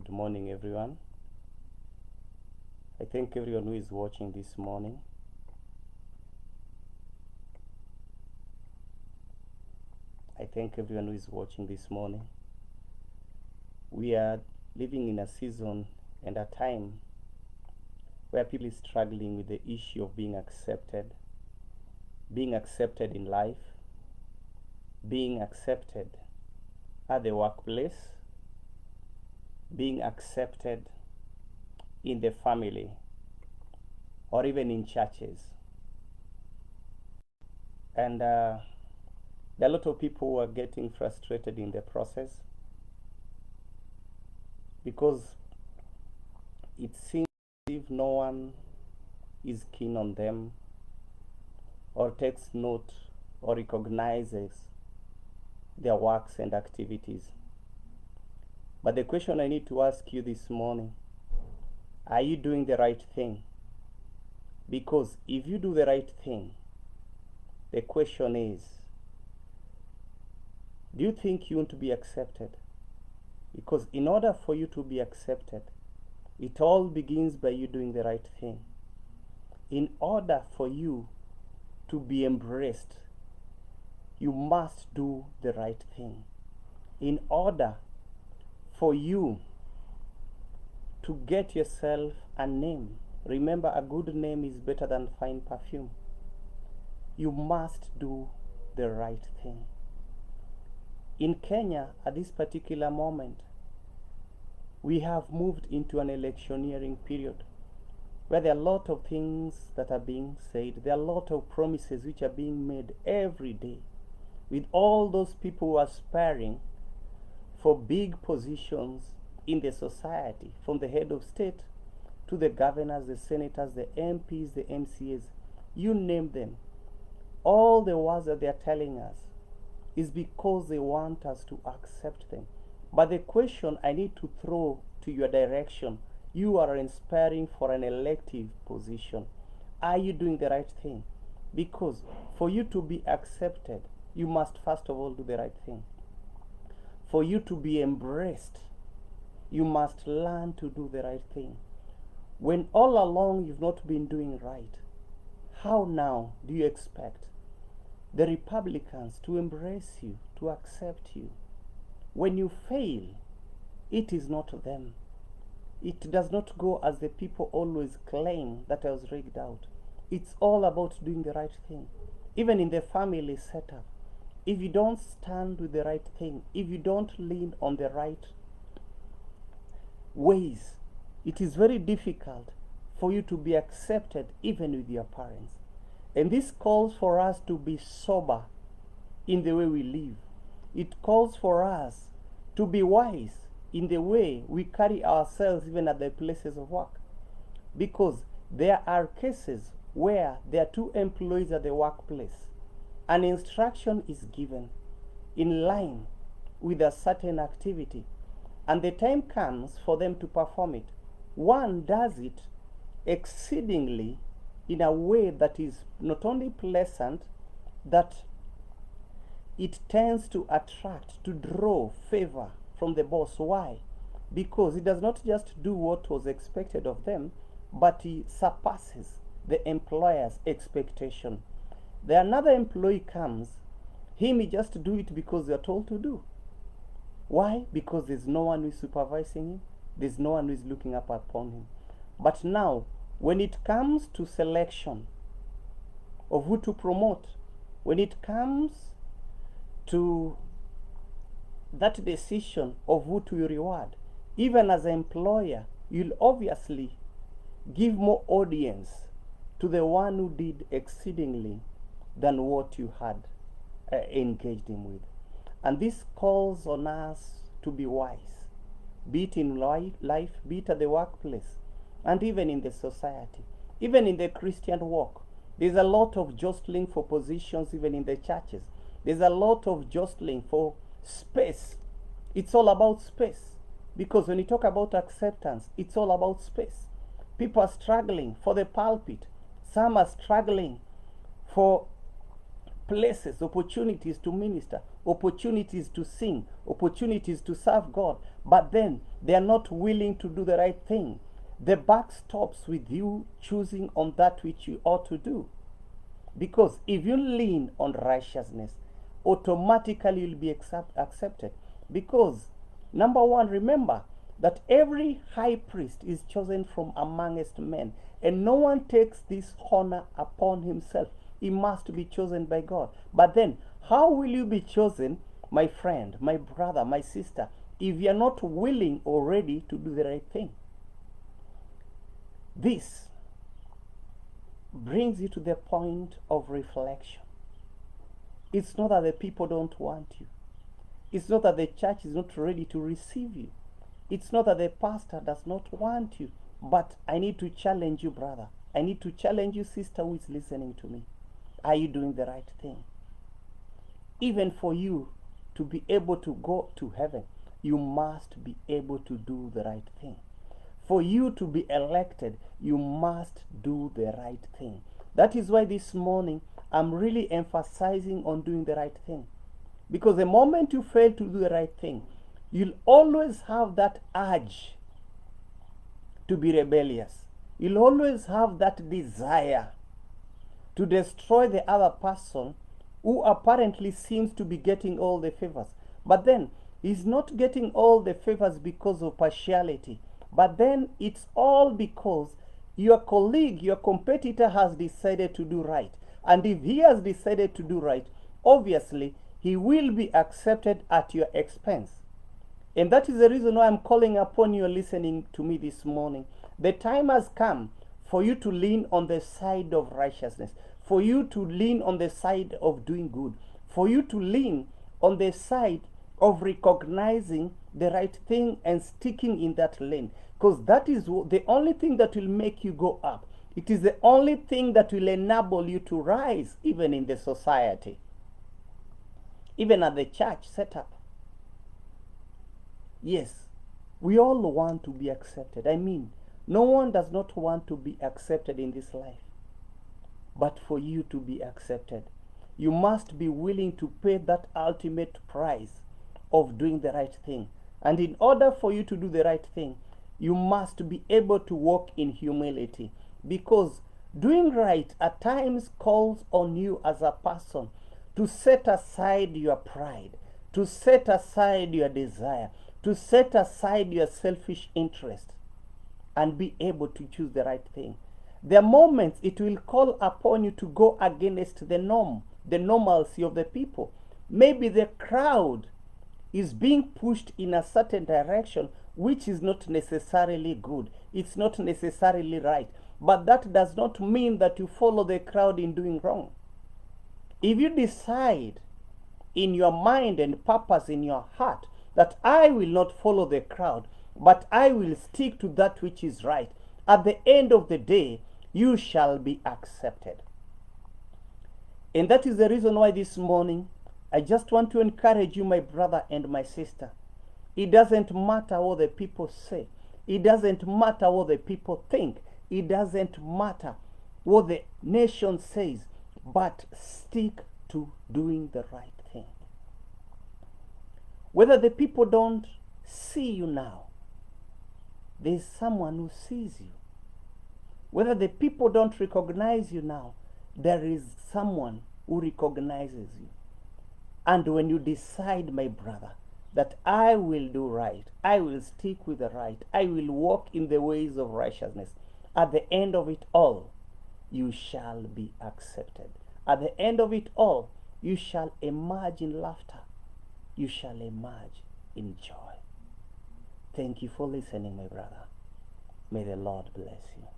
Good morning, everyone. I thank everyone who is watching this morning. I thank everyone who is watching this morning. We are living in a season and a time where people is struggling with the issue of being accepted in life, being accepted at the workplace, being accepted in the family, or even in churches. And there are a lot of people who are getting frustrated in the process because it seems as if no one is keen on them or takes note or recognizes their works and activities. But the question I need to ask you this morning, are you doing the right thing? Because if you do the right thing, the question is, do you think you want to be accepted? Because in order for you to be accepted, it all begins by you doing the right thing. In order for you to be embraced, you must do the right thing. In order for you to get yourself a name, remember, a good name is better than fine perfume. You must do the right thing. In Kenya, at this particular moment, we have moved into an electioneering period where there are a lot of things that are being said. There are a lot of promises which are being made every day, with all those people who are aspiring for big positions in the society, from the head of state to the governors, the senators, the MPs, the MCAs, you name them. All the words that they are telling us is because they want us to accept them. But the question I need to throw to your direction, you are inspiring for an elective position. Are you doing the right thing? Because for you to be accepted, you must first of all do the right thing. For you to be embraced, you must learn to do the right thing. When all along you've not been doing right, how now do you expect the Republicans to embrace you, to accept you? When you fail, it is not them. It does not go as the people always claim that I was rigged out. It's all about doing the right thing. Even in the family setup, if you don't stand with the right thing, if you don't lean on the right ways, it is very difficult for you to be accepted even with your parents. And this calls for us to be sober in the way we live. It calls for us to be wise in the way we carry ourselves even at the places of work. Because there are cases where there are two employees at the workplace. An instruction is given in line with a certain activity, and the time comes for them to perform it. One does it exceedingly in a way that is not only pleasant, that it tends to attract, to draw favor from the boss. Why? Because he does not just do what was expected of them, but he surpasses the employer's expectation. The another employee comes, he may just do it because they are told to do. Why? Because there's no one who is supervising him, there's no one who is looking up upon him. But now, when it comes to selection of who to promote, when it comes to that decision of who to reward, even as an employer, you'll obviously give more audience to the one who did exceedingly than what you had engaged him with. And this calls on us to be wise, be it in life, be it at the workplace, and even in the society, even in the Christian walk. There's a lot of jostling for positions, even in the churches. There's a lot of jostling for space. It's all about space. Because when you talk about acceptance, it's all about space. People are struggling for the pulpit. Some are struggling for places, opportunities to minister, opportunities to sing, opportunities to serve God. But then They are not willing to do the right thing. The buck stops with you choosing on that which you ought to do. Because if you lean on righteousness, automatically you'll be accepted. Because, number one, remember that every high priest is chosen from amongst men, and no one takes this honor upon himself. He must be chosen by God. But then, how will you be chosen, my friend, my brother, my sister, if you are not willing or ready to do the right thing? This brings you to the point of reflection. It's not that the people don't want you. It's not that the church is not ready to receive you. It's not that the pastor does not want you. But I need to challenge you, brother. I need to challenge you, sister, who is listening to me. Are you doing the right thing? Even for you to be able to go to heaven, you must be able to do the right thing. For you to be elected, you must do the right thing. That is why this morning I'm really emphasizing on doing the right thing. Because the moment you fail to do the right thing, you'll always have that urge to be rebellious. You'll always have that desire to destroy the other person who apparently seems to be getting all the favors. But then, he's not getting all the favors because of partiality. But then, it's all because your colleague, your competitor has decided to do right. And if he has decided to do right, obviously, he will be accepted at your expense. And that is the reason why I'm calling upon you listening to me this morning. The time has come for you to lean on the side of righteousness, for you to lean on the side of doing good, for you to lean on the side of recognizing the right thing and sticking in that lane. Because that is the only thing that will make you go up. It is the only thing that will enable you to rise even in the society, even at the church setup. Yes, we all want to be accepted. I mean, no one does not want to be accepted in this life. But for you to be accepted, you must be willing to pay that ultimate price of doing the right thing. And in order for you to do the right thing, you must be able to walk in humility. Because doing right at times calls on you as a person to set aside your pride, to set aside your desire, to set aside your selfish interest, and be able to choose the right thing. There are moments it will call upon you to go against the norm, the normalcy of the people. Maybe the crowd is being pushed in a certain direction which is not necessarily good. It's not necessarily right. But that does not mean that you follow the crowd in doing wrong. If you decide in your mind and purpose in your heart that I will not follow the crowd, but I will stick to that which is right, at the end of the day, you shall be accepted. And that is the reason why this morning, I just want to encourage you, my brother and my sister. It doesn't matter what the people say. It doesn't matter what the people think. It doesn't matter what the nation says, but stick to doing the right thing. Whether the people don't see you now, there's someone who sees you. Whether the people don't recognize you now, there is someone who recognizes you. And when you decide, my brother, that I will do right, I will stick with the right, I will walk in the ways of righteousness, at the end of it all, you shall be accepted. At the end of it all, you shall emerge in laughter. You shall emerge in joy. Thank you for listening, my brother. May the Lord bless you.